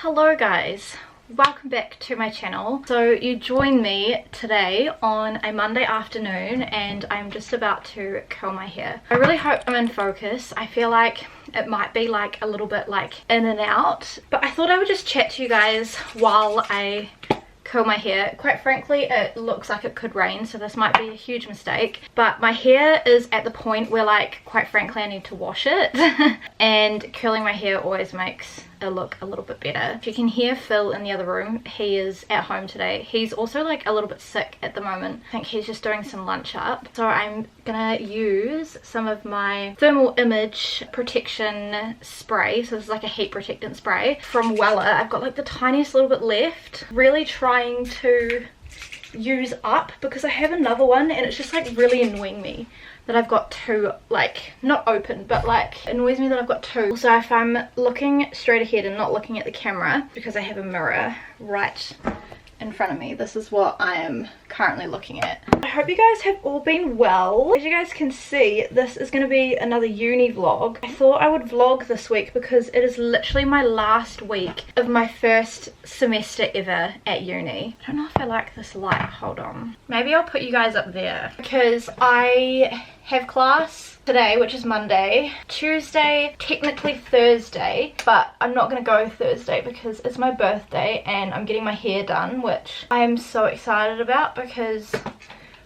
Hello guys, welcome back to my channel. So you join me today on a Monday afternoon and I'm just about to curl my hair. I really hope I'm in focus. I feel like it might be like a little bit like in and out, but I thought I would just chat to you guys while I curl my hair. Quite frankly, it looks like it could rain, so this might be a huge mistake, but my hair is at the point where, like, quite frankly, I need to wash it and curling my hair always makes it look a little bit better. If you can hear Phil in the other room, he is at home today. He's also like a little bit sick at the moment. I think he's just doing some lunch up, so I'm gonna use some of my thermal image protection spray. So this is like a heat protectant spray from Wella. I've got like the tiniest little bit left, really trying to use up because I have another one and it's just like really annoying me that I've got two, like, not open, but like, it annoys me that I've got two. So if I'm looking straight ahead and not looking at the camera, because I have a mirror right in front of me, this is what I am currently looking at. I hope you guys have all been well. As you guys can see, this is going to be another uni vlog. I thought I would vlog this week because it is literally my last week of my first semester ever at uni. I don't know if I like this light, hold on. Maybe I'll put you guys up there because I have class today, which is Monday, Tuesday, technically Thursday, but I'm not gonna go Thursday because it's my birthday and I'm getting my hair done, which I am so excited about because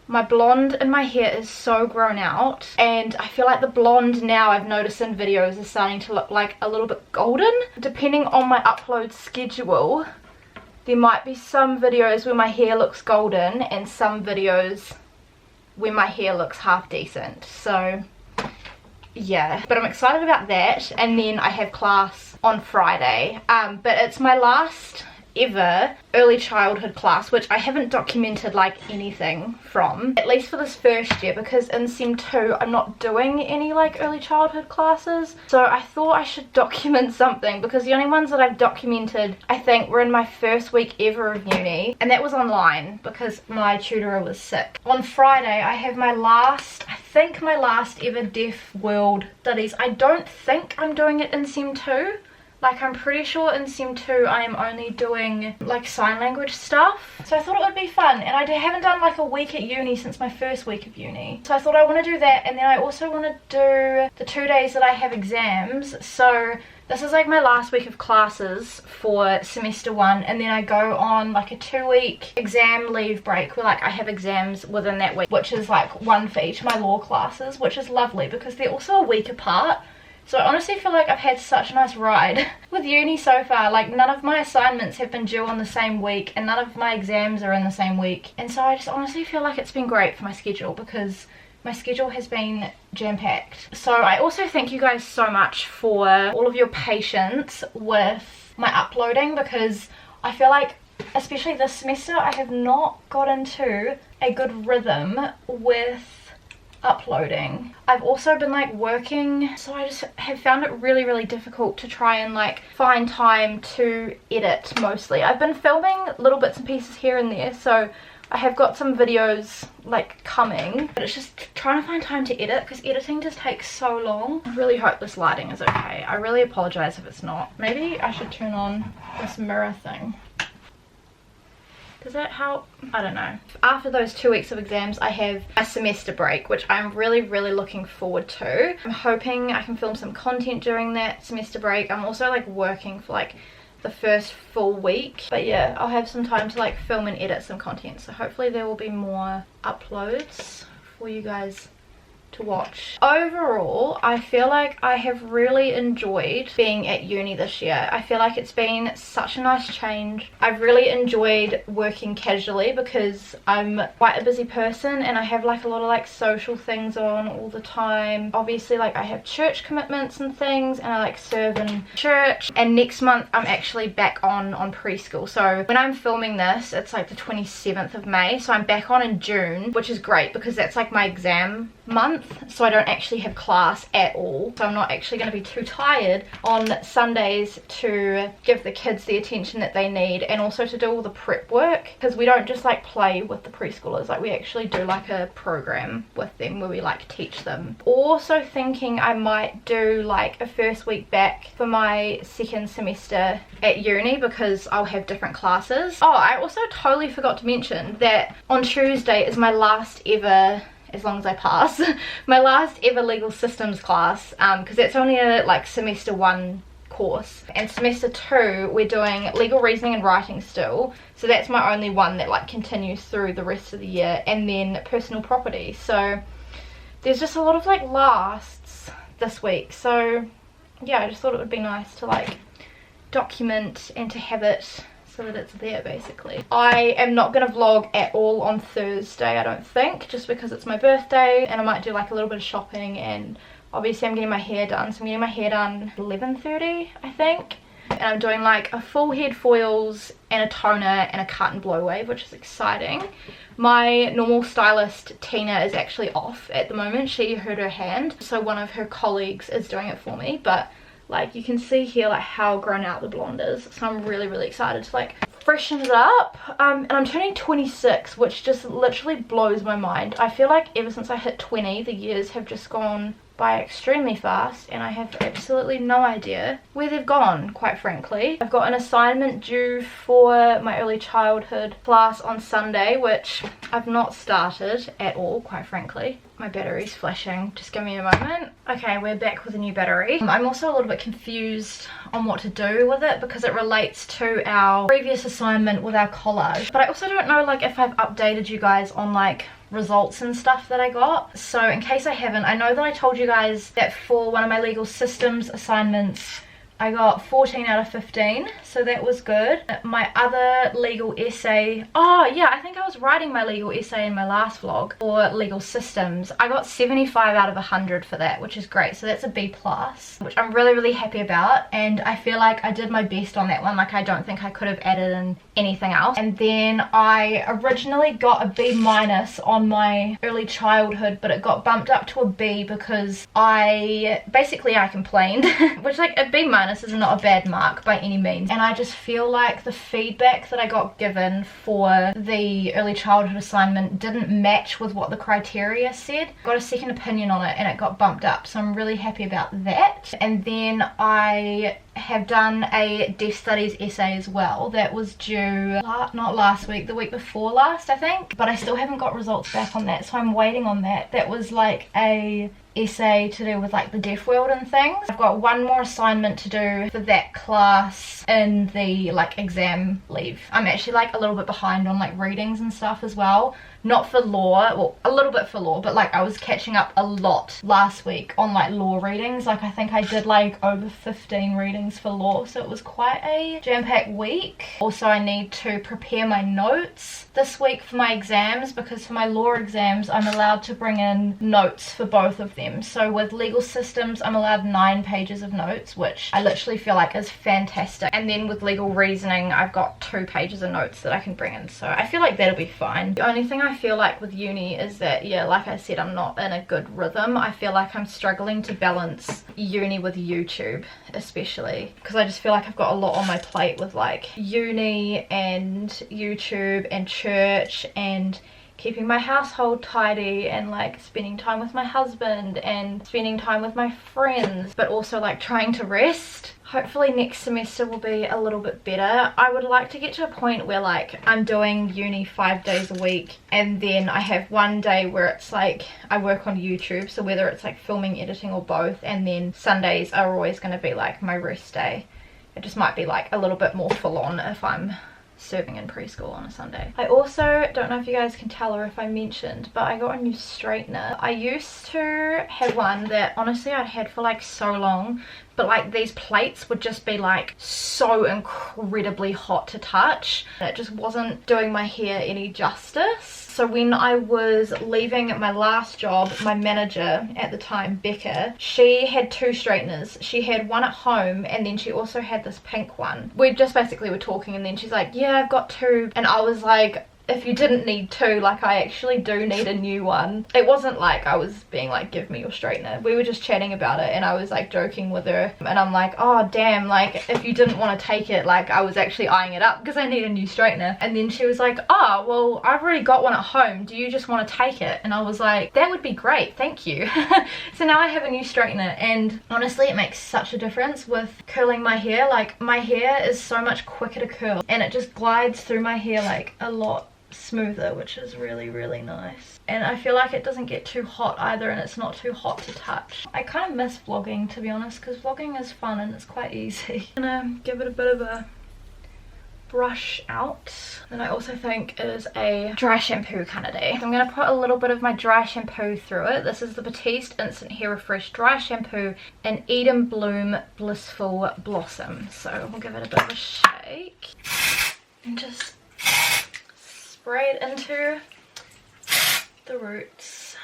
my blonde in my hair is so grown out and I feel like the blonde now, I've noticed in videos, is starting to look like a little bit golden. Depending on my upload schedule, there might be some videos where my hair looks golden and some videos where my hair looks half decent. So yeah, but I'm excited about that. And then I have class on Friday, but it's my last ever early childhood class, which I haven't documented like anything from, at least for this first year, because in Sem 2 I'm not doing any like early childhood classes. So I thought I should document something because the only ones that I've documented I think were in my first week ever of uni, and that was online because my tutor was sick. On Friday I have my last, I think my last ever Deaf World Studies. I don't think I'm doing it in Sem 2. Like, I'm pretty sure in Sem 2 I am only doing like sign language stuff. So I thought it would be fun, and I haven't done like a week at uni since my first week of uni. So I thought I want to do that, and then I also want to do the 2 days that I have exams. So this is like my last week of classes for semester 1, and then I go on like a 2-week exam leave break where like I have exams within that week, which is like one for each of my law classes, which is lovely because they're also a week apart. So I honestly feel like I've had such a nice ride with uni so far. Like, none of my assignments have been due on the same week and none of my exams are in the same week. And so I just honestly feel like it's been great for my schedule because my schedule has been jam-packed. So I also thank you guys so much for all of your patience with my uploading because I feel like, especially this semester, I have not got into a good rhythm with uploading. I've also been like working, so I just have found it really difficult to try and like find time to edit. Mostly I've been filming little bits and pieces here and there, so I have got some videos like coming, but it's just trying to find time to edit because editing just takes so long. I really hope this lighting is okay. I really apologize if it's not. Maybe I should turn on this mirror thing. Does that help? I don't know. After those 2 weeks of exams, I have a semester break, which I'm really looking forward to. I'm hoping I can film some content during that semester break. I'm also like working for like the first full week. But yeah, I'll have some time to like film and edit some content. So hopefully there will be more uploads for you guys to watch. Overall, I feel like I have really enjoyed being at uni this year. I feel like it's been such a nice change. I've really enjoyed working casually because I'm quite a busy person and I have like a lot of like social things on all the time. Obviously, like I have church commitments and things and I like serve in church, and next month I'm actually back on preschool. So when I'm filming this, it's like the 27th of May, so I'm back on in June, which is great because that's like my exam month, so I don't actually have class at all, so I'm not actually going to be too tired on Sundays to give the kids the attention that they need, and also to do all the prep work, because we don't just like play with the preschoolers, like we actually do like a program with them where we like teach them. Also thinking I might do like a first week back for my second semester at uni, because I'll have different classes. Oh, I also totally forgot to mention that on Tuesday is my last ever, as long as I pass, my last ever legal systems class, because that's only a like semester 1 course, and semester 2 we're doing legal reasoning and writing still, so that's my only one that like continues through the rest of the year, and then personal property. So there's just a lot of like lasts this week, so yeah, I just thought it would be nice to like document and to have it so that it's there basically. I am not going to vlog at all on Thursday, I don't think, just because it's my birthday, and I might do like a little bit of shopping, and obviously I'm getting my hair done, so I'm getting my hair done 11:30 I think, and I'm doing like a full head foils and a toner and a cut and blow wave, which is exciting. My normal stylist Tina is actually off at the moment, she hurt her hand, so one of her colleagues is doing it for me, but like you can see here like how grown out the blonde is, so I'm really excited to like freshen it up. And I'm turning 26, which just literally blows my mind. I feel like ever since I hit 20 the years have just gone by extremely fast, and I have absolutely no idea where they've gone, quite frankly. I've got an assignment due for my early childhood class on Sunday, which I've not started at all, quite frankly. My battery's flashing, just give me a moment. Okay, we're back with a new battery. I'm also a little bit confused on what to do with it, because it relates to our previous assignment with our collage, but I also don't know like if I've updated you guys on like results and stuff that I got. So in case I haven't, I know that I told you guys that for one of my legal systems assignments I got 14 out of 15, so that was good. My other legal essay, oh yeah, I think I was writing my legal essay in my last vlog for legal systems. I got 75 out of 100 for that, which is great, so that's a B+, which I'm really happy about, and I feel like I did my best on that one. Like I don't think I could have added in anything else. And then I originally got a B- on my early childhood, but it got bumped up to a B because I complained, which like a B- is not a bad mark by any means, and I just feel like the feedback that I got given for the early childhood assignment didn't match with what the criteria said. Got a second opinion on it and it got bumped up, so I'm really happy about that. And then I have done a deaf studies essay as well that was due not last week, the week before last I think, but I still haven't got results back on that, so I'm waiting on that. That was like a essay to do with like the deaf world and things. I've got one more assignment to do for that class in the like exam leave. I'm actually like a little bit behind on like readings and stuff as well. Not for law, well a little bit for law, but like I was catching up a lot last week on like law readings. Like I think I did like over 15 readings for law, so it was quite a jam-packed week. Also I need to prepare my notes this week for my exams, because for my law exams I'm allowed to bring in notes for both of them. So with legal systems I'm allowed 9 pages of notes, which I literally feel like is fantastic, and then with legal reasoning I've got 2 pages of notes that I can bring in, so I feel like that'll be fine. The only thing I feel like with uni is that, yeah, like I said, I'm not in a good rhythm. I feel like I'm struggling to balance uni with YouTube, especially because I just feel like I've got a lot on my plate with like uni and YouTube and church and keeping my household tidy and like spending time with my husband and spending time with my friends, but also like trying to rest. Hopefully next semester will be a little bit better. I would like to get to a point where like I'm doing uni 5 days a week, and then I have one day where it's like I work on YouTube, so whether it's like filming, editing or both, and then Sundays are always going to be like my rest day. It just might be like a little bit more full on if I'm serving in preschool on a Sunday. I also don't know if you guys can tell or if I mentioned, but I got a new straightener. I used to have one that honestly I'd had for like so long, but like these plates would just be like so incredibly hot to touch, and it just wasn't doing my hair any justice. So when I was leaving my last job, my manager at the time, Becca, she had 2 straighteners. She had one at home and then she also had this pink one. We just basically were talking and then she's like, yeah, I've got 2. And I was like, if you didn't need two, like I actually do need a new one. It wasn't like I was being like, give me your straightener. We were just chatting about it and I was like joking with her, and I'm like, oh damn, like if you didn't want to take it, like I was actually eyeing it up because I need a new straightener. And then she was like, oh well, I've already got one at home, do you just want to take it? And I was like, that would be great, thank you. So now I have a new straightener, and honestly it makes such a difference with curling my hair. Like my hair is so much quicker to curl and it just glides through my hair like a lot smoother, which is really nice. And I feel like it doesn't get too hot either, and it's not too hot to touch. I kind of miss vlogging, to be honest, because vlogging is fun and it's quite easy. I'm gonna give it a bit of a brush out. And I also think it is a dry shampoo kind of day. So I'm going to put a little bit of my dry shampoo through it. This is the Batiste Instant Hair Refresh Dry Shampoo in Eden Bloom Blissful Blossom. So we'll give it a bit of a shake and just spray it into the roots.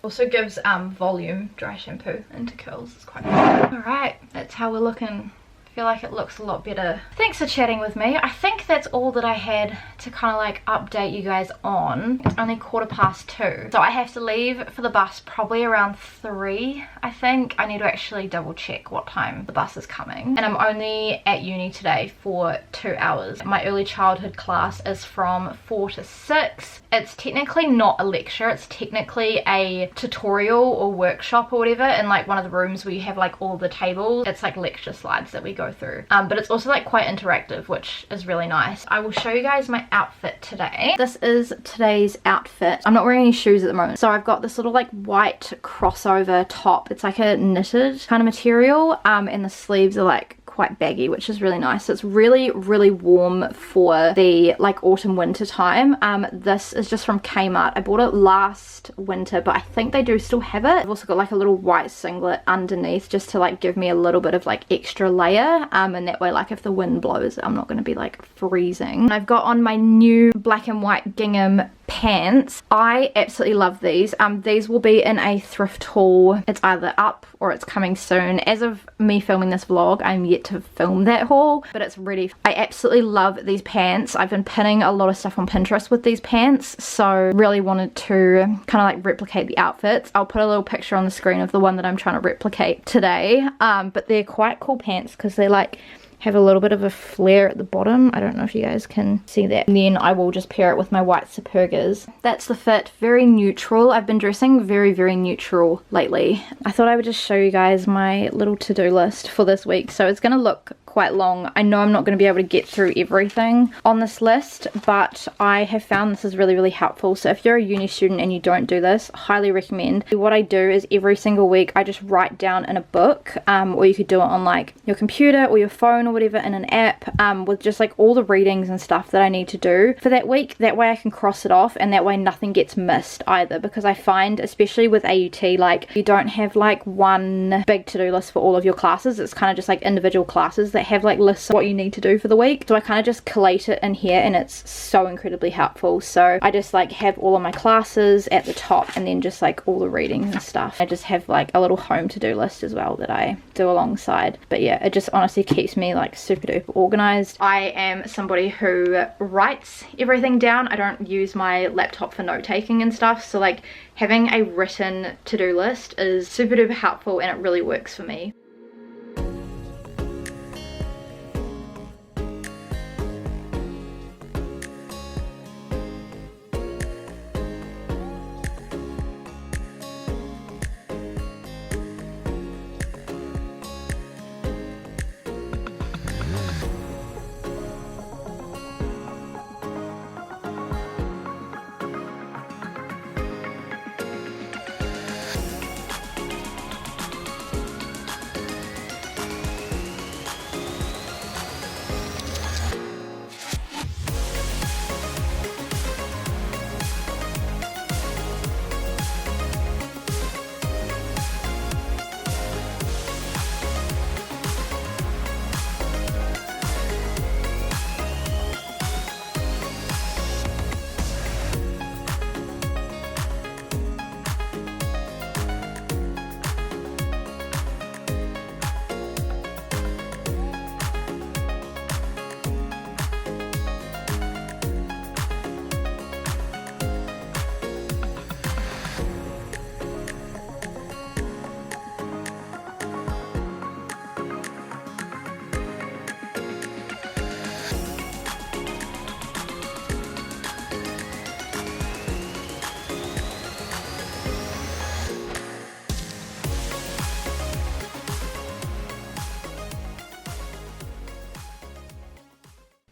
Also gives volume, dry shampoo into curls. It's quite good. Alright, that's how we're looking. I feel like it looks a lot better. Thanks for chatting with me. I think that's all that I had to kind of like update you guys on. It's only 2:15, so I have to leave for the bus probably around 3, I think. I need to actually double check what time the bus is coming. And I'm only at uni today for 2 hours. My early childhood class is from 4 to 6. It's technically not a lecture, it's technically a tutorial or workshop or whatever in like one of the rooms where you have like all the tables. It's like lecture slides that we go through, but it's also like quite interactive, which is really nice. I will show you guys my outfit today. This is today's outfit. I'm not wearing any shoes at the moment, so I've got this little like white crossover top. It's like a knitted kind of material, and the sleeves are like quite baggy, which is really nice. It's really warm for the like autumn winter time. This is just from Kmart. I bought it last winter, but I think they do still have it. I've also got like a little white singlet underneath just to like give me a little bit of like extra layer, and that way like if the wind blows I'm not going to be like freezing. And I've got on my new black and white gingham pants. I absolutely love these. These will be in a thrift haul. It's either up or it's coming soon. As of me filming this vlog, I'm yet to film that haul, but it's ready. I absolutely love these pants. I've been pinning a lot of stuff on Pinterest with these pants, so really wanted to kind of like replicate the outfits. I'll put a little picture on the screen of the one that I'm trying to replicate today, but they're quite cool pants because they like have a little bit of a flare at the bottom. I don't know if you guys can see that. And then I will just pair it with my white Supergas. That's the fit. Very neutral. I've been dressing very neutral lately. I thought I would just show you guys my little to-do list for this week. So it's going to look quite long. I know I'm not going to be able to get through everything on this list, but I have found this is really helpful. So if you're a uni student and you don't do this, highly recommend. What I do is every single week I just write down in a book, or you could do it on like your computer or your phone or whatever in an app, with just like all the readings and stuff that I need to do for that week. That way I can cross it off, and that way nothing gets missed either, because I find especially with AUT, like you don't have like one big to-do list for all of your classes. It's kind of just like individual classes that have like lists of what you need to do for the week. So I kind of just collate it in here, and it's so incredibly helpful. So I just like have all of my classes at the top, and then just like all the readings and stuff. I just have like a little home to-do list as well that I do alongside. But yeah, it just honestly keeps me like super duper organized. I am somebody who writes everything down. I don't use my laptop for note taking and stuff, so like having a written to-do list is super duper helpful, and it really works for me.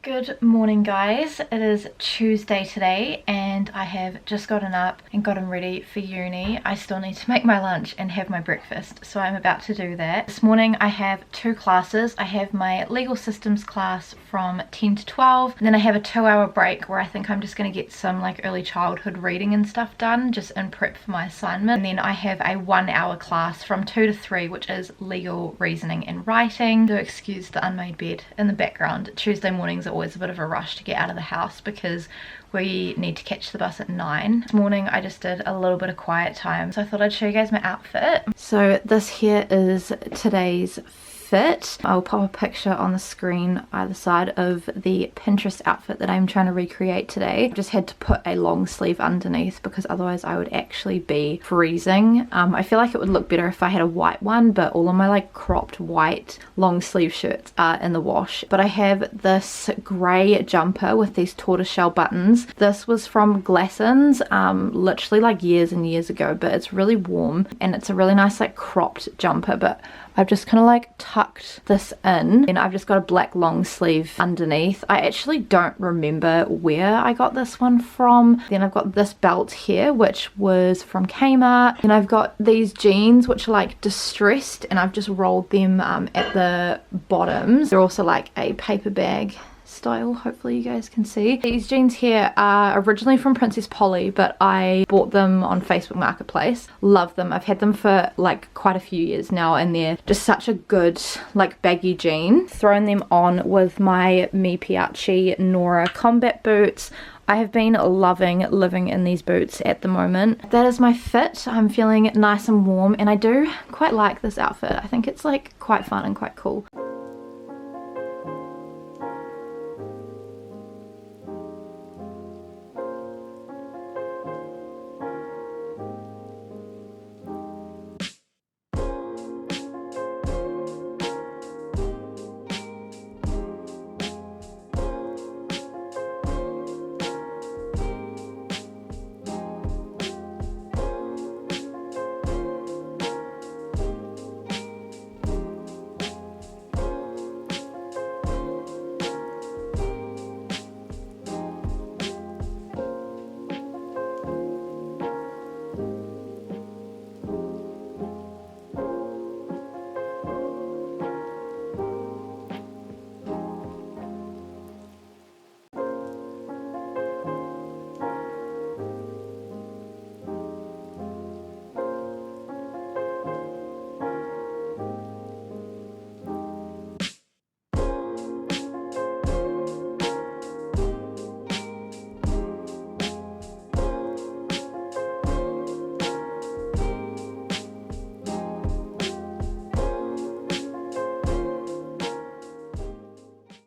Good morning guys, it is Tuesday today and I have just gotten up and gotten ready for uni. I still need to make my lunch and have my breakfast, so I'm about to do that. This morning I have two classes. I have my legal systems class from 10 to 12 and then I have a 2-hour break where I think I'm just going to get some like early childhood reading and stuff done just in prep for my assignment. And then I have a 1-hour class from 2 to 3 which is legal reasoning and writing. Do excuse the unmade bed in the background. Tuesday mornings are always a bit of a rush to get out of the house because we need to catch the bus at 9. This morning I just did a little bit of quiet time, so I thought I'd show you guys my outfit. So this here is today's fit. I'll pop a picture on the screen either side of the Pinterest outfit that I'm trying to recreate today. I just had to put a long sleeve underneath because otherwise I would actually be freezing. I feel like it would look better if I had a white one, but all of my like cropped white long sleeve shirts are in the wash. But I have this grey jumper with these tortoiseshell buttons. This was from Glassons, literally like years and years ago, but it's really warm and it's a really nice like cropped jumper, but I've just kind of like tucked this in and I've just got a black long sleeve underneath. I actually don't remember where I got this one from. Then I've got this belt here which was from Kmart, and I've got these jeans which are like distressed and I've just rolled them at the bottoms. They're also like a paper bag style, hopefully you guys can see. These jeans here are originally from Princess Polly, but I bought them on Facebook Marketplace. Love them. I've had them for like quite a few years now and they're just such a good like baggy jean. Thrown them on with my Mi Piace Nora combat boots. I have been loving living in these boots at the moment. That is my fit. I'm feeling nice and warm and I do quite like this outfit. I think it's like quite fun and quite cool.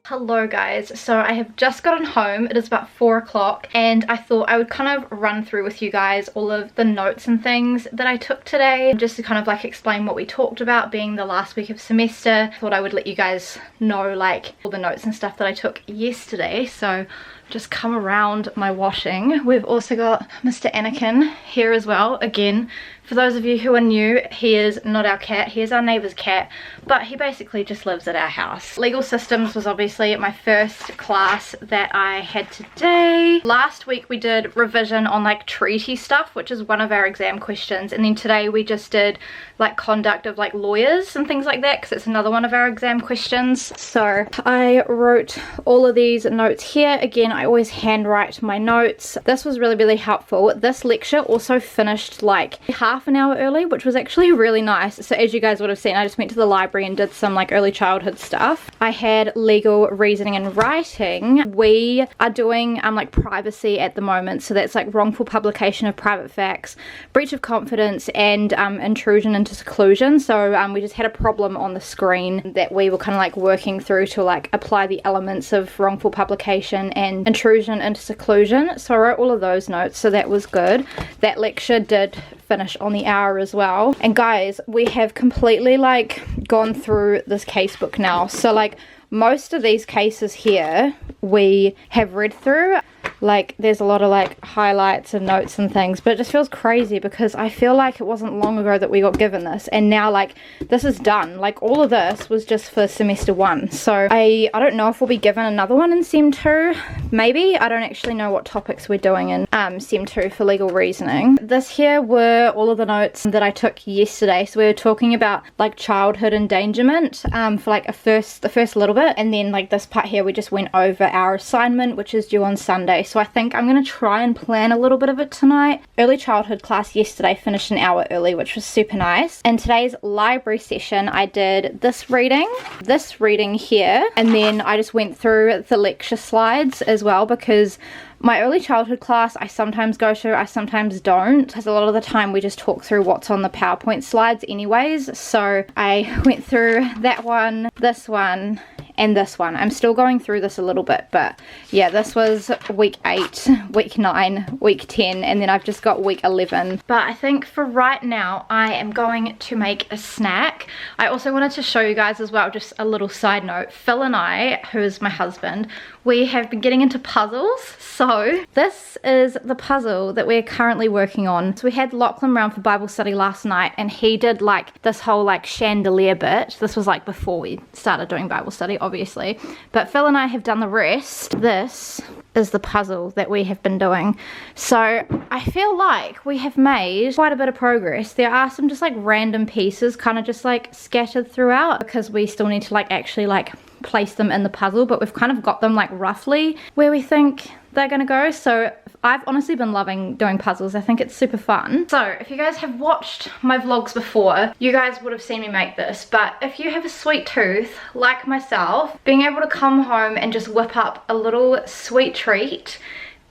Hello guys, so I have just gotten home. It is about 4 o'clock and I thought I would kind of run through with you guys all of the notes and things that I took today just to kind of like explain what we talked about being the last week of semester. I thought I would let you guys know like all the notes and stuff that I took yesterday. So just come around my washing. We've also got Mr. Anakin here as well. Again, for those of you who are new, he is not our cat, he is our neighbour's cat, but he basically just lives at our house. Legal systems was obviously my first class that I had today. Last week we did revision on like treaty stuff, which is one of our exam questions, and then today we just did like conduct of like lawyers and things like that because it's another one of our exam questions. So I wrote all of these notes here. Again, I always handwrite my notes. This was really helpful. This lecture also finished like half an hour early, which was actually really nice. So as you guys would have seen, I just went to the library and did some like early childhood stuff. I had legal reasoning and writing. We are doing like privacy at the moment, so that's like wrongful publication of private facts, breach of confidence, and intrusion into seclusion. So we just had a problem on the screen that we were kind of like working through to like apply the elements of wrongful publication and intrusion into seclusion. So I wrote all of those notes, so that was good. That lecture did finish on the hour as well. And guys, we have completely like gone through this casebook now. So like most of these cases here we have read through. like there's a lot of like highlights and notes and things, but it just feels crazy because I feel like it wasn't long ago that we got given this, and now like this is done. Like all of this was just for semester 1, so I don't know if we'll be given another one in Sem 2. Maybe. I don't actually know what topics we're doing in Sem 2 for legal reasoning. This here were all of the notes that I took yesterday. So we were talking about like childhood endangerment for like the first little bit, and then like this part here we just went over our assignment, which is due on Sunday. So I think I'm going to try and plan a little bit of it tonight. Early childhood class yesterday finished an hour early, which was super nice. In today's library session I did this reading here, and then I just went through the lecture slides as well, because my early childhood class I sometimes go to, I sometimes don't, because a lot of the time we just talk through what's on the PowerPoint slides anyways. So I went through that one, this one, and this one. I'm still going through this a little bit, but yeah, this was week 8, week 9, week 10, and then I've just got week 11. But I think for right now I am going to make a snack. I also wanted to show you guys as well, just a little side note, Phil and I, who is my husband, we have been getting into puzzles. So this is the puzzle that we're currently working on. So we had Lachlan round for Bible study last night, and he did like this whole like chandelier bit. This was like before we started doing Bible study, obviously, but Phil and I have done the rest. This is the puzzle that we have been doing. So I feel like we have made quite a bit of progress. There are some just like random pieces kind of just like scattered throughout, because we still need to like actually like place them in the puzzle, but we've kind of got them like roughly where we think they're gonna go. So I've honestly been loving doing puzzles. I think it's super fun. So if you guys have watched my vlogs before, you guys would have seen me make this, but if you have a sweet tooth like myself, being able to come home and just whip up a little sweet treat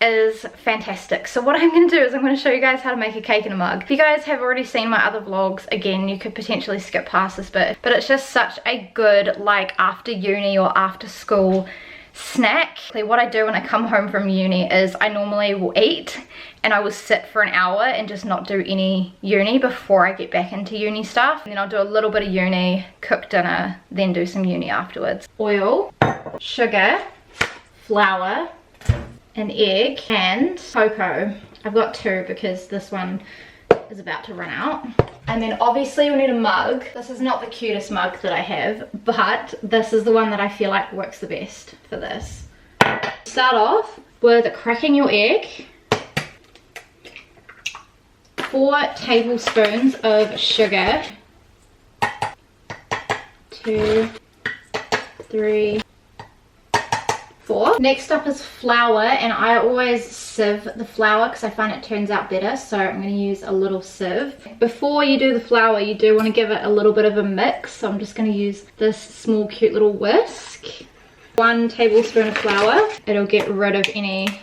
is fantastic. So what I'm going to do is I'm going to show you guys how to make a cake in a mug. If you guys have already seen my other vlogs, again, you could potentially skip past this bit, but it's just such a good like after uni or after school snack. What I do when I come home from uni is I normally will eat and I will sit for an hour and just not do any uni before I get back into uni stuff, and then I'll do a little bit of uni, cook dinner, then do some uni afterwards. Oil, sugar, flour, an egg, and cocoa. I've got 2 because this one is about to run out. And then obviously we need a mug. This is not the cutest mug that I have, but this is the one that I feel like works the best for this. Start off with cracking your egg. 4 tablespoons of sugar. 2, 3, 4. Next up is flour, and I always sieve the flour because I find it turns out better, so I'm going to use a little sieve. Before you do the flour, you do want to give it a little bit of a mix, so I'm just going to use this small cute little whisk. 1 tablespoon of flour. It'll get rid of any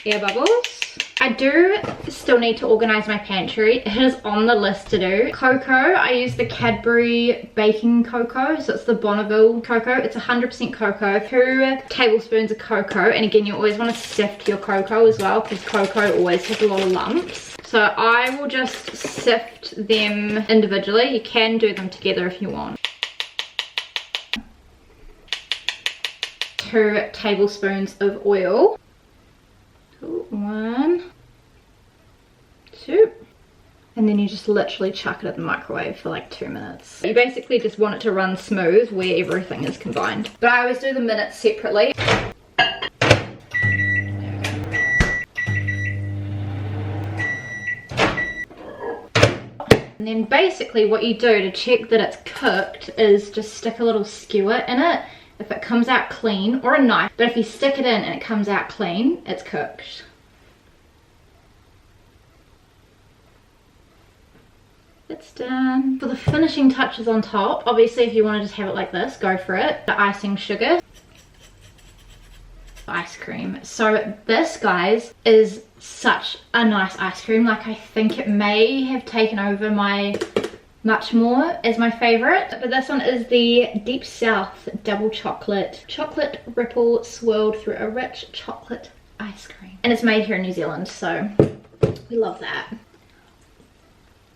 air bubbles. I do still need to organize my pantry. It is on the list to do. Cocoa, I use the Cadbury baking cocoa, so it's the Bonneville cocoa. It's 100% cocoa. 2 tablespoons of cocoa, and again, you always want to sift your cocoa as well, because cocoa always has a lot of lumps. So I will just sift them individually. You can do them together if you want. 2 tablespoons of oil. 1, 2, and then you just literally chuck it in the microwave for like 2 minutes. You basically just want it to run smooth where everything is combined, but I always do the minutes separately. And then basically what you do to check that it's cooked is just stick a little skewer in it. If it comes out clean, or a knife, but if you stick it in and it comes out clean, it's cooked. It's done. For the finishing touches on top, obviously if you want to just have it like this, go for it. The icing sugar. Ice cream. So this, guys, is such a nice ice cream. Like, I think it may have taken over my Much More as my favorite, but this one is the Deep South double chocolate ripple swirled through a rich chocolate ice cream, and it's made here in New Zealand, so we love that.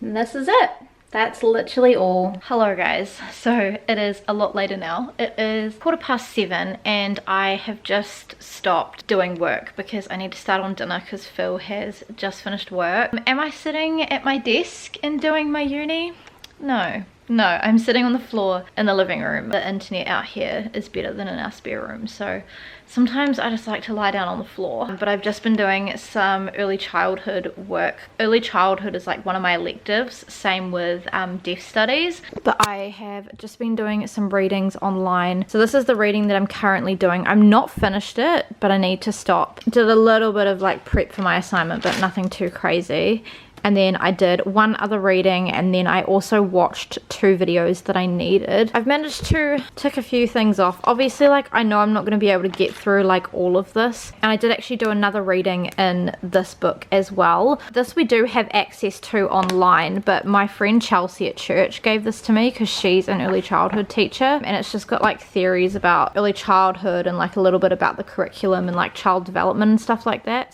And this is it. That's literally all. Hello guys, so it is a lot later now. It is 7:15 and I have just stopped doing work because I need to start on dinner because Phil has just finished work. Am I sitting at my desk and doing my uni? No, I'm sitting on the floor in the living room. The internet out here is better than in our spare room, so sometimes I just like to lie down on the floor. But I've just been doing some early childhood work. Early childhood is like one of my electives, same with deaf studies. But I have just been doing some readings online. So this is the reading that I'm currently doing. I'm not finished it, but I need to stop. Did a little bit of like prep for my assignment, but nothing too crazy. And then I did one other reading, and then I also watched 2 videos that I needed. I've managed to tick a few things off. Obviously, like, I know I'm not going to be able to get through like all of this, and I did actually do another reading in this book as well. This we do have access to online, but my friend Chelsea at church gave this to me because she's an early childhood teacher, and it's just got like theories about early childhood and like a little bit about the curriculum and like child development and stuff like that.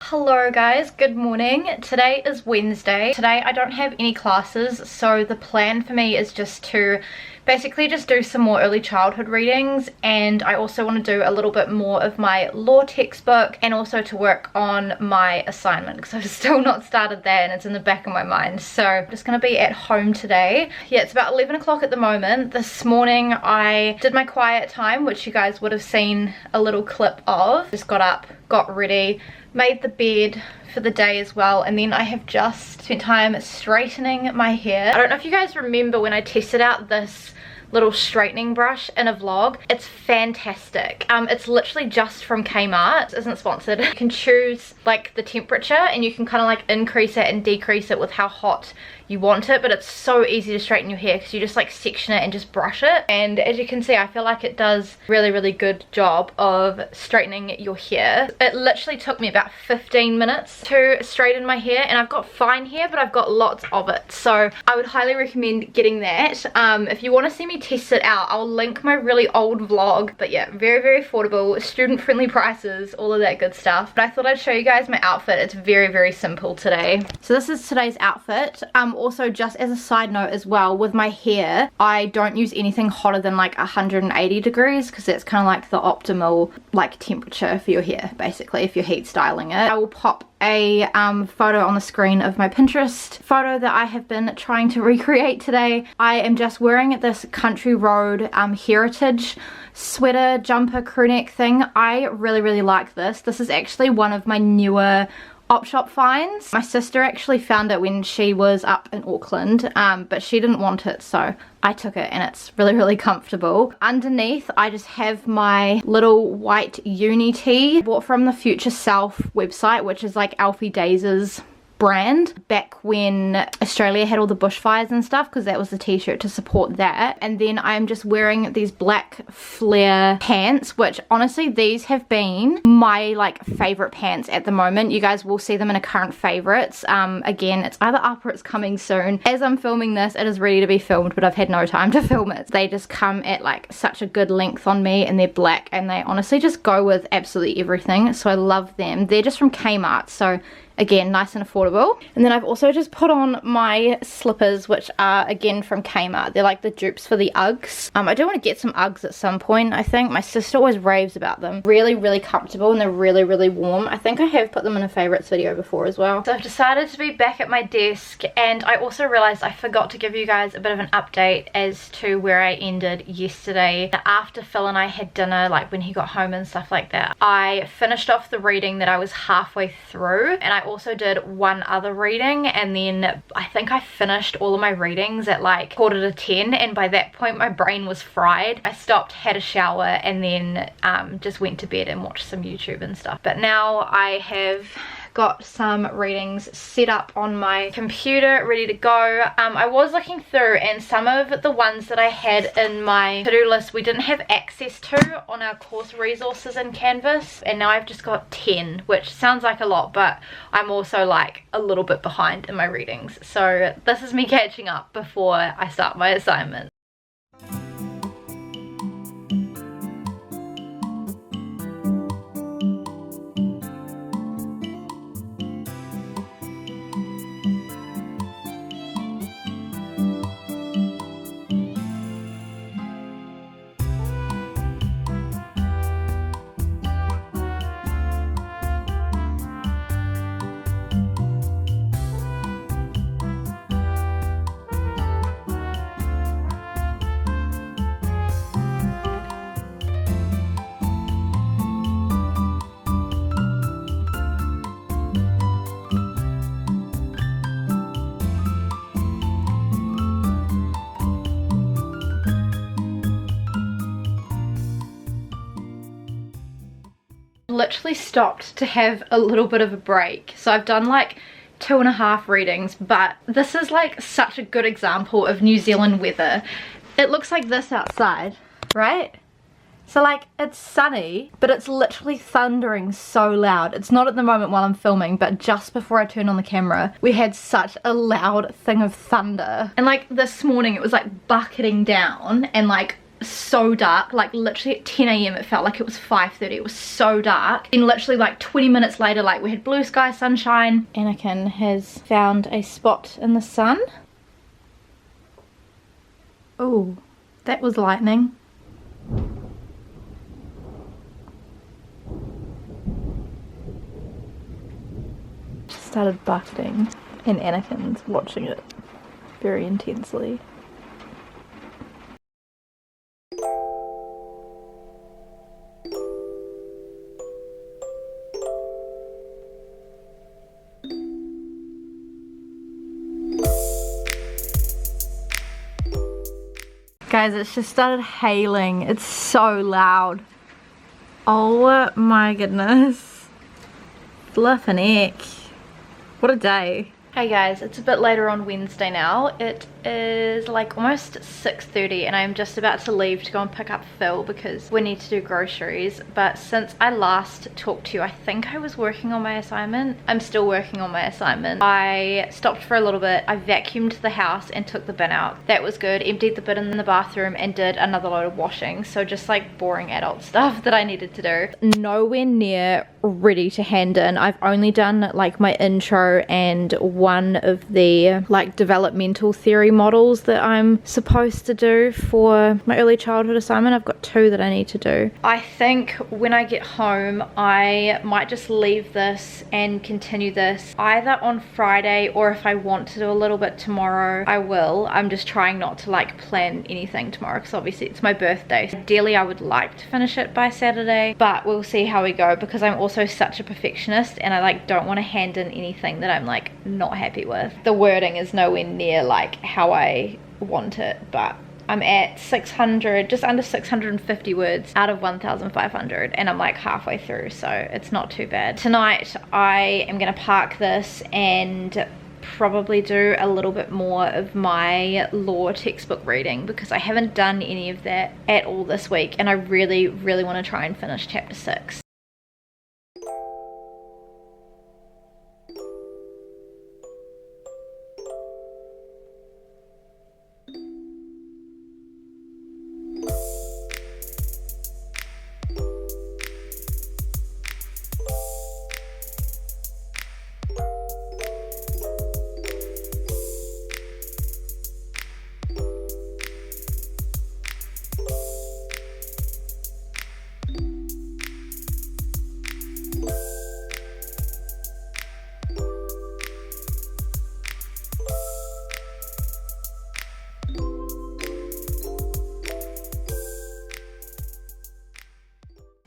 Hello guys, good morning. Today is Wednesday. Today I don't have any classes, so the plan for me is just to basically just do some more early childhood readings, and I also want to do a little bit more of my law textbook and also to work on my assignment because I've still not started that and it's in the back of my mind. So I'm just going to be at home today. Yeah, it's about 11 o'clock at the moment. This morning I did my quiet time, which you guys would have seen a little clip of. Just got up, got ready, made the bed for the day as well, and then I have just spent time straightening my hair. I don't know if you guys remember when I tested out this little straightening brush in a vlog. It's fantastic. It's literally just from Kmart. It isn't sponsored. You can choose like the temperature and you can kind of like increase it and decrease it with how hot you want it, but it's so easy to straighten your hair because you just like section it and just brush it, and as you can see I feel like it does really good job of straightening your hair. It literally took me about 15 minutes to straighten my hair, and I've got fine hair but I've got lots of it, so I would highly recommend getting that. If you want to see me test it out, I'll link my really old vlog, but yeah, very affordable, student friendly prices, all of that good stuff. But I thought I'd show you guys my outfit. It's very simple today. So this is today's outfit. Also, just as a side note as well, with my hair I don't use anything hotter than like 180 degrees because that's kind of like the optimal like temperature for your hair basically if you're heat styling it. I will pop a photo on the screen of my Pinterest photo that I have been trying to recreate today. I am just wearing this Country Road heritage sweater jumper crew neck thing. I really like this. This is actually one of my newer op shop finds. My sister actually found it when she was up in Auckland, but she didn't want it, so I took it, and it's really comfortable. Underneath I just have my little white uni tee bought from the Future Self website, which is like Alfie Daze's brand back when Australia had all the bushfires and stuff, because that was the t-shirt to support that. And then I'm just wearing these black flare pants, which honestly these have been my like favorite pants at the moment. You guys will see them in a current favorites. Again, it's either up or it's coming soon. As I'm filming this it is ready to be filmed, but I've had no time to film it. They just come at like such a good length on me, and they're black and they honestly just go with absolutely everything, so I love them. They're just from Kmart, so again, nice and affordable. And then I've also just put on my slippers, which are again from Kmart. They're like the dupes for the Uggs. I do want to get some Uggs at some point, I think. My sister always raves about them. Really comfortable, and they're really warm. I think I have put them in a favorites video before as well. So I've decided to be back at my desk, and I also realized I forgot to give you guys a bit of an update as to where I ended yesterday. After Phil and I had dinner, like when he got home and stuff like that, I finished off the reading that I was halfway through, and I also did one other reading, and then I think I finished all of my readings at like 10:15, and by that point my brain was fried. I stopped, had a shower, and then just went to bed and watched some YouTube and stuff. But now I have got some readings set up on my computer ready to go. I was looking through, and some of the ones that I had in my to-do list we didn't have access to on our course resources in Canvas, and now I've just got 10, which sounds like a lot, but I'm also like a little bit behind in my readings, so this is me catching up before I start my assignment. literally stopped to have a little bit of a break. So I've done like 2.5 readings, but this is like such a good example of New Zealand weather. It looks like this outside, right? So like it's sunny, but it's literally thundering so loud. It's not at the moment while I'm filming, but just before I turned on the camera, we had such a loud thing of thunder. And like this morning it was like bucketing down and like so dark, like literally at 10 AM it felt like it was 5:30. It was so dark. And literally like 20 minutes later, like we had blue sky, sunshine. Anakin has found a spot in the sun. Oh, that was lightning. Started bucketing and Anakin's watching it very intensely. Guys, it's just started hailing. It's so loud. Oh my goodness. Fluffin' heck. What a day. Hey guys, it's a bit later on Wednesday now. It is like almost 6:30 and I'm just about to leave to go and pick up Phil because we need to do groceries. But since I last talked to you, I think I was working on my assignment. I'm still working on my assignment. I stopped for a little bit. I vacuumed the house and took the bin out. That was good. Emptied the bin in the bathroom and did another load of washing. So just like boring adult stuff that I needed to do. Nowhere near ready to hand in. I've only done like my intro and one of the like developmental theory models that I'm supposed to do for my early childhood assignment. I've got 2 that I need to do. I think when I get home I might just leave this and continue this either on Friday, or if I want to do a little bit tomorrow I will. I'm just trying not to like plan anything tomorrow because obviously it's my birthday. Ideally I would like to finish it by Saturday, but we'll see how we go because I'm also such a perfectionist and I like don't want to hand in anything that I'm like not happy with. The wording is nowhere near like how I want it, but I'm at 600, just under 650 words out of 1,500 and I'm like halfway through, so it's not too bad. Tonight I am gonna park this and probably do a little bit more of my law textbook reading because I haven't done any of that at all this week and I really want to try and finish chapter 6.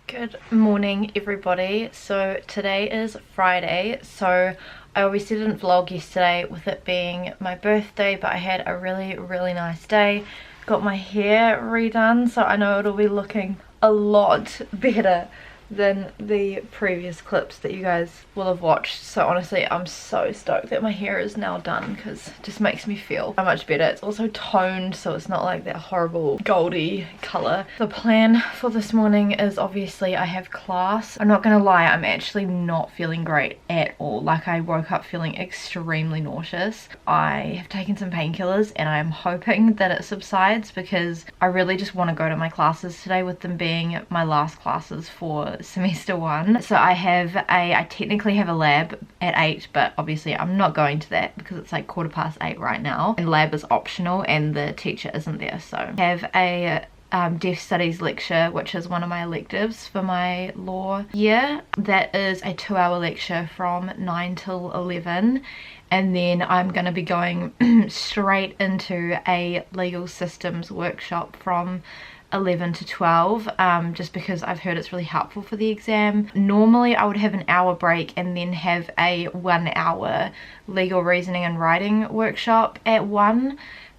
Good morning everybody. So today is Friday, so I obviously didn't vlog yesterday with it being my birthday, but I had a really nice day. Got my hair redone, so I know it'll be looking a lot better than the previous clips that you guys will have watched. So honestly I'm so stoked that my hair is now done because it just makes me feel so much better. It's also toned so it's not like that horrible goldy colour. The plan for this morning is obviously I have class. I'm not gonna lie, I'm actually not feeling great at all. Like I woke up feeling extremely nauseous. I have taken some painkillers and I'm hoping that it subsides because I really just want to go to my classes today, with them being my last classes for semester 1. So I technically have a lab at 8, but obviously I'm not going to that because it's like 8:15 right now and lab is optional and the teacher isn't there. So I have a deaf studies lecture, which is one of my electives for my law year. That is a 2-hour lecture from 9 till 11, and then I'm going to be going straight into a legal systems workshop from 11 to 12, just because I've heard it's really helpful for the exam. Normally I would have an hour break and then have a 1-hour legal reasoning and writing workshop at 1,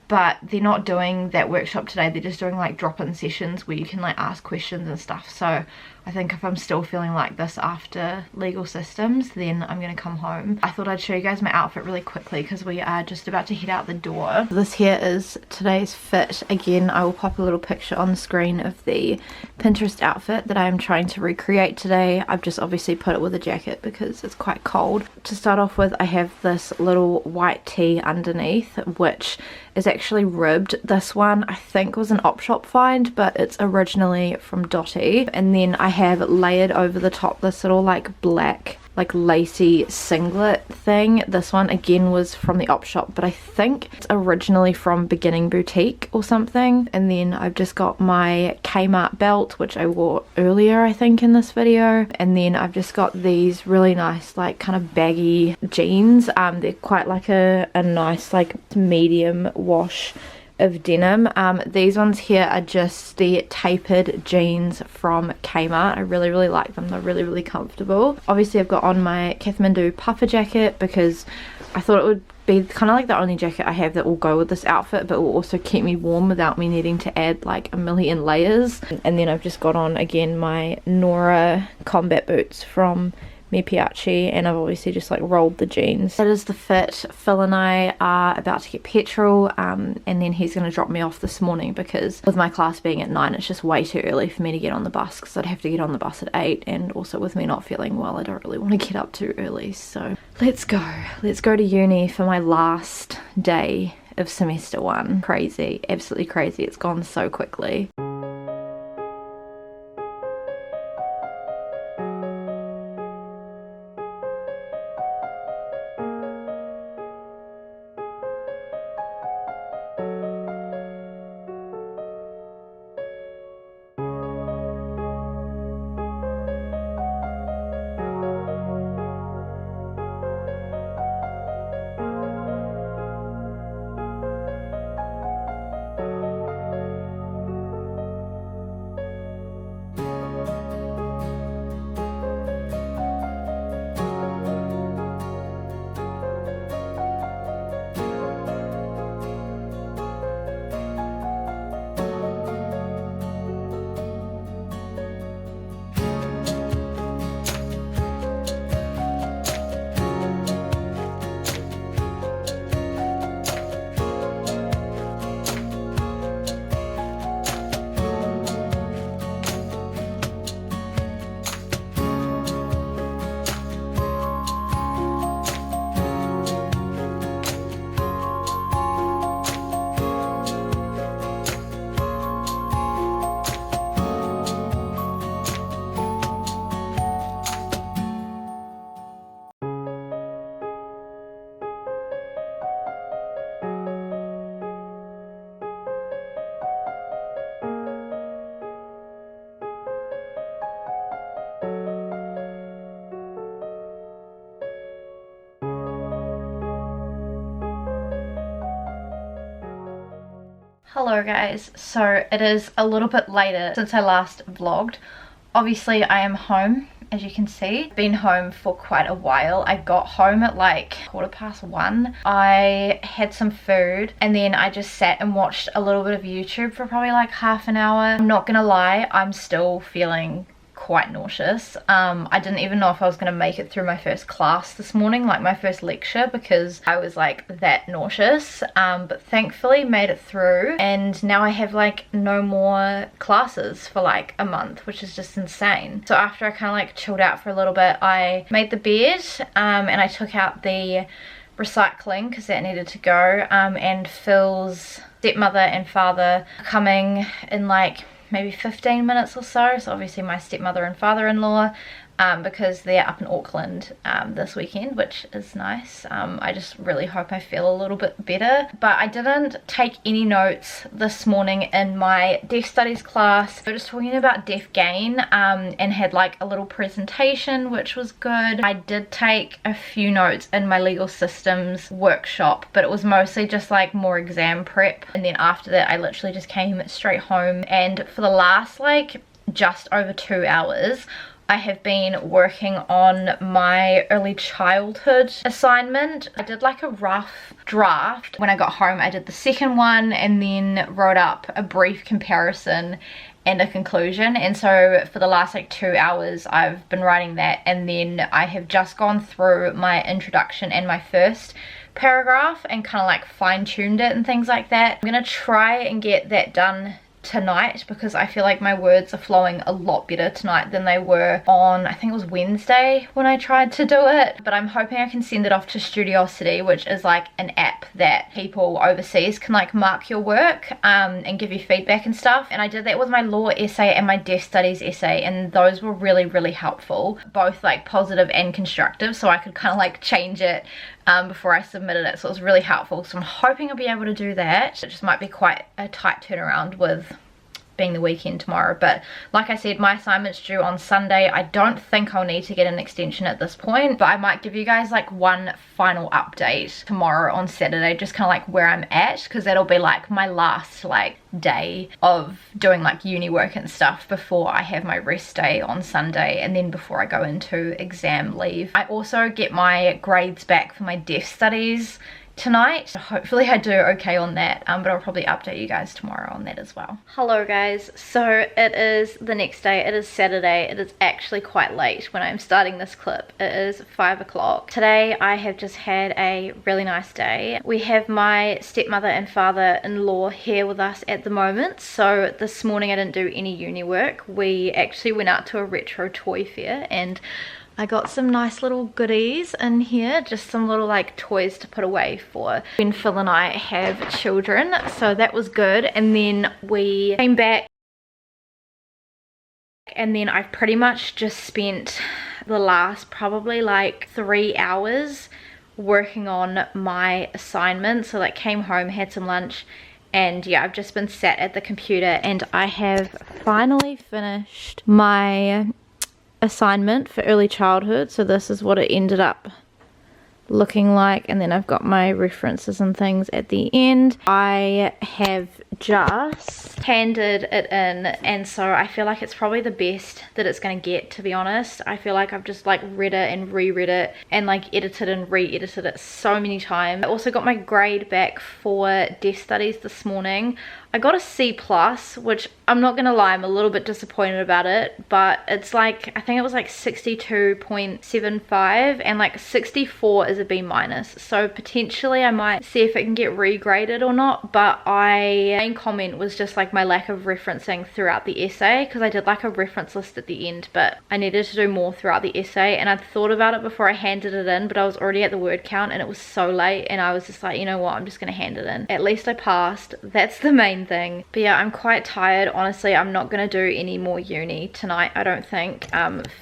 but they're not doing that workshop today. They're just doing like drop-in sessions where you can like ask questions and stuff. So I think if I'm still feeling like this after legal systems, then I'm gonna come home. I thought I'd show you guys my outfit really quickly because we are just about to head out the door. This here is today's fit. Again, I will pop a little picture on the screen of the Pinterest outfit that I am trying to recreate today. I've just obviously put it with a jacket because it's quite cold. To start off with, I have this little white tee underneath, which is actually ribbed. This one I think was an op shop find, but it's originally from Dottie. And then I have layered over the top this little like black like lacy singlet thing. This one again was from the op shop, but I think it's originally from Beginning Boutique or something. And then I've just got my Kmart belt, which I wore earlier I think in this video. And then I've just got these really nice like kind of baggy jeans. They're quite like a nice like medium wash of denim. These ones here are just the tapered jeans from Kmart. I really like them. They're really comfortable. Obviously I've got on my Kathmandu puffer jacket because I thought it would be kind of like the only jacket I have that will go with this outfit, but will also keep me warm without me needing to add like a million layers. And then I've just got on again my Nora combat boots from Piachi, and I've obviously just like rolled the jeans. That is the fit. Phil and I are about to get petrol, and then he's going to drop me off this morning because with my class being at 9 it's just way too early for me to get on the bus because I'd have to get on the bus at 8, and also with me not feeling well I don't really want to get up too early. So let's go to uni for my last day of semester 1. Crazy, absolutely crazy. It's gone so quickly. Hello guys, so it is a little bit later since I last vlogged. Obviously I am home, as you can see. Been home for quite a while. I got home at like 1:15. I had some food and then I just sat and watched a little bit of YouTube for probably like half an hour. I'm not gonna lie, I'm still feeling quite nauseous. I didn't even know if I was gonna make it through my first class this morning, like my first lecture, because I was like that nauseous, but thankfully made it through, and now I have like no more classes for like a month, which is just insane. So after I kind of like chilled out for a little bit, I made the bed and I took out the recycling because that needed to go, and Phil's stepmother and father are coming in like maybe 15 minutes or so. So obviously my stepmother and father-in-law, because they're up in Auckland this weekend, which is nice. I just really hope I feel a little bit better. But I didn't take any notes this morning in my deaf studies class. We were just talking about deaf gain, and had like a little presentation, which was good. I did take a few notes in my legal systems workshop, but it was mostly just like more exam prep. And then after that I literally just came straight home, and for the last like just over 2 hours I have been working on my early childhood assignment. I did like a rough draft. When I got home, I did the second one and then wrote up a brief comparison and a conclusion, and so for the last like 2 hours I've been writing that, and then I have just gone through my introduction and my first paragraph and kind of like fine-tuned it and things like that. I'm gonna try and get that done tonight because I feel like my words are flowing a lot better tonight than they were on, I think it was Wednesday when I tried to do it. But I'm hoping I can send it off to Studiosity, which is like an app that people overseas can like mark your work and give you feedback and stuff. And I did that with my law essay and my deaf studies essay, and those were really helpful, both like positive and constructive, so I could kind of like change it before I submitted it, so it was really helpful. So I'm hoping I'll be able to do that. It just might be quite a tight turnaround with being the weekend tomorrow, but like I said, my assignment's due on Sunday. I don't think I'll need to get an extension at this point, but I might give you guys like one final update tomorrow on Saturday, just kind of like where I'm at, because that'll be like my last like day of doing like uni work and stuff before I have my rest day on Sunday, and then before I go into exam leave. I also get my grades back for my deaf studies tonight. Hopefully I do okay on that, but I'll probably update you guys tomorrow on that as well. Hello guys, so it is the next day. It is Saturday. It is actually quite late when I'm starting this clip. It is 5 o'clock. Today I have just had a really nice day. We have my stepmother and father-in-law here with us at the moment, so this morning I didn't do any uni work. We actually went out to a retro toy fair and I got some nice little goodies in here, just some little like toys to put away for when Phil and I have children, so that was good. And then we came back, and then I've pretty much just spent the last probably like 3 hours working on my assignment. So like came home, had some lunch, and yeah, I've just been sat at the computer and I have finally finished my assignment for early childhood. So this is what it ended up looking like, and then I've got my references and things at the end. I have just handed it in, and so I feel like it's probably the best that it's gonna get, to be honest. I feel like I've just like read it and reread it and like edited and re-edited it so many times. I also got my grade back for deaf studies this morning. I got a C+, which I'm not gonna lie, I'm a little bit disappointed about it, but it's like, I think it was like 62.75, and like 64 is a B-, so potentially I might see if it can get regraded or not. But main comment was just like my lack of referencing throughout the essay, because I did like a reference list at the end, but I needed to do more throughout the essay, and I'd thought about it before I handed it in, but I was already at the word count and it was so late, and I was just like, you know what, I'm just gonna hand it in. At least I passed. That's the main thing. But yeah, I'm quite tired. Honestly, I'm not gonna do any more uni tonight, I don't think.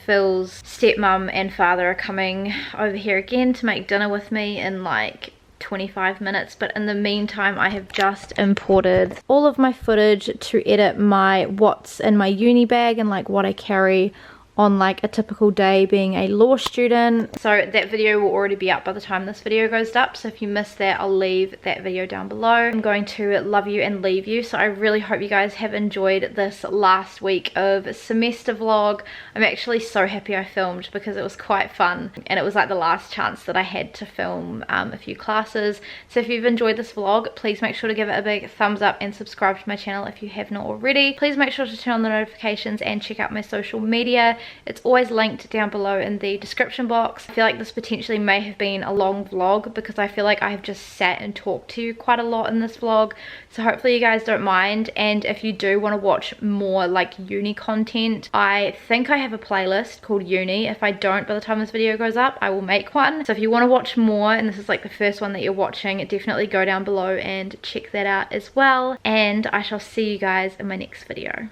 Phil's stepmom and father are coming over here again to make dinner with me in like 25 minutes, but in the meantime I have just imported all of my footage to edit my what's in my uni bag and like what I carry on like a typical day being a law student. So that video will already be up by the time this video goes up, so if you missed that, I'll leave that video down below. I'm going to love you and leave you, so I really hope you guys have enjoyed this last week of semester vlog. I'm actually so happy I filmed because it was quite fun, and it was like the last chance that I had to film a few classes. So if you've enjoyed this vlog, please make sure to give it a big thumbs up and subscribe to my channel if you have not already. Please make sure to turn on the notifications and check out my social media. It's always linked down below in the description box. I feel like this potentially may have been a long vlog because I feel like I have just sat and talked to you quite a lot in this vlog, so hopefully you guys don't mind. And if you do want to watch more like uni content, I think I have a playlist called Uni. If I don't by the time this video goes up, I will make one. So if you want to watch more, and this is like the first one that you're watching, definitely go down below and check that out as well. And I shall see you guys in my next video.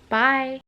Bye!